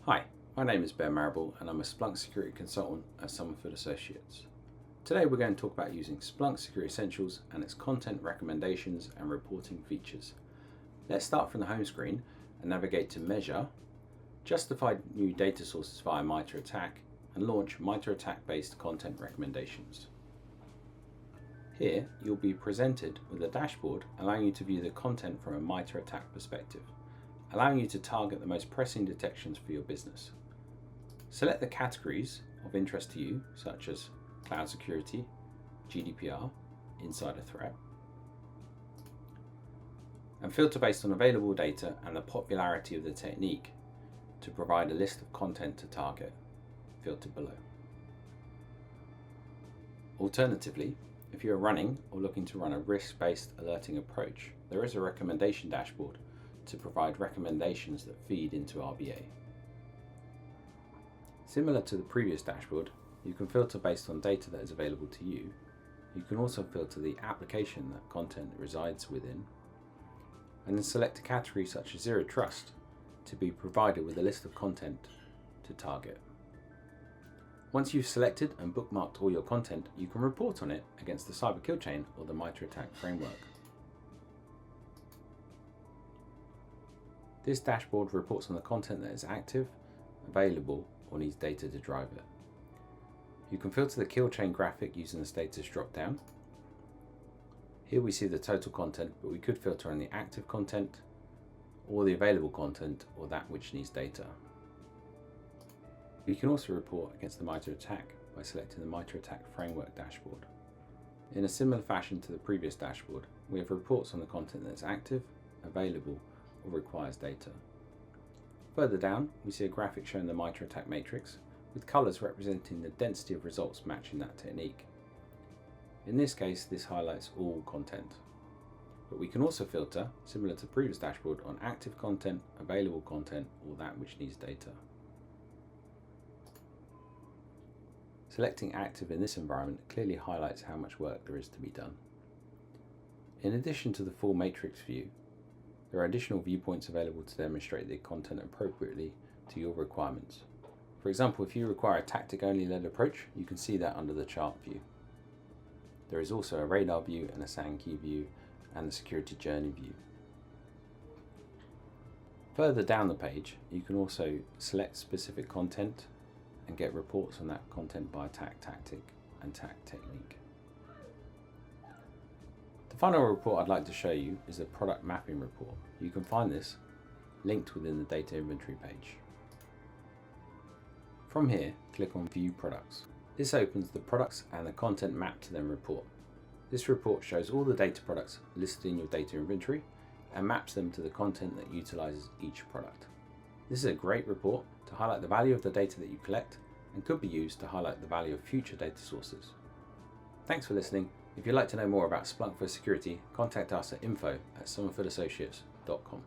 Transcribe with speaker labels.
Speaker 1: Hi, my name is Ben Marrable and I'm a Splunk Security Consultant at Somerford Associates. Today we're going to talk about using Splunk Security Essentials and its content recommendations and reporting features. Let's start from the home screen and navigate to Measure, Justify new data sources via Mitre ATT&CK, and launch Mitre ATT&CK-based content recommendations. Here you'll be presented with a dashboard allowing you to view the content from a Mitre ATT&CK perspective, allowing you to target the most pressing detections for your business. Select the categories of interest to you, such as cloud security, GDPR, insider threat, and filter based on available data and the popularity of the technique to provide a list of content to target, filtered below. Alternatively, if you are running or looking to run a risk-based alerting approach, there is a recommendation dashboard to provide recommendations that feed into RBA. Similar to the previous dashboard, you can filter based on data that is available to you. You can also filter the application that content resides within, and then select a category such as Zero Trust to be provided with a list of content to target. Once you've selected and bookmarked all your content, you can report on it against the Cyber Kill Chain or the Mitre ATT&CK framework. This dashboard reports on the content that is active, available, or needs data to drive it. You can filter the kill chain graphic using the status drop-down. Here we see the total content, but we could filter on the active content, or the available content, or that which needs data. We can also report against the Mitre ATT&CK by selecting the Mitre ATT&CK framework dashboard. In a similar fashion to the previous dashboard, we have reports on the content that is active, available, or requires data. Further down, we see a graphic showing the Mitre ATT&CK matrix, with colours representing the density of results matching that technique. In this case, this highlights all content. But we can also filter, similar to the previous dashboard, on active content, available content, or that which needs data. Selecting active in this environment clearly highlights how much work there is to be done. In addition to the full matrix view, there are additional viewpoints available to demonstrate the content appropriately to your requirements. For example, if you require a tactic-only led approach, you can see that under the chart view. There is also a radar view and a SAN key view and the security journey view. Further down the page, you can also select specific content and get reports on that content by attack tactic and attack technique. The final report I'd like to show you is the product mapping report. You can find this linked within the data inventory page. From here, click on View Products. This opens the products and the content mapped to them report. This report shows all the data products listed in your data inventory and maps them to the content that utilizes each product. This is a great report to highlight the value of the data that you collect and could be used to highlight the value of future data sources. Thanks for listening. If you'd like to know more about Splunk for Security, contact us at info@somerfordassociates.com.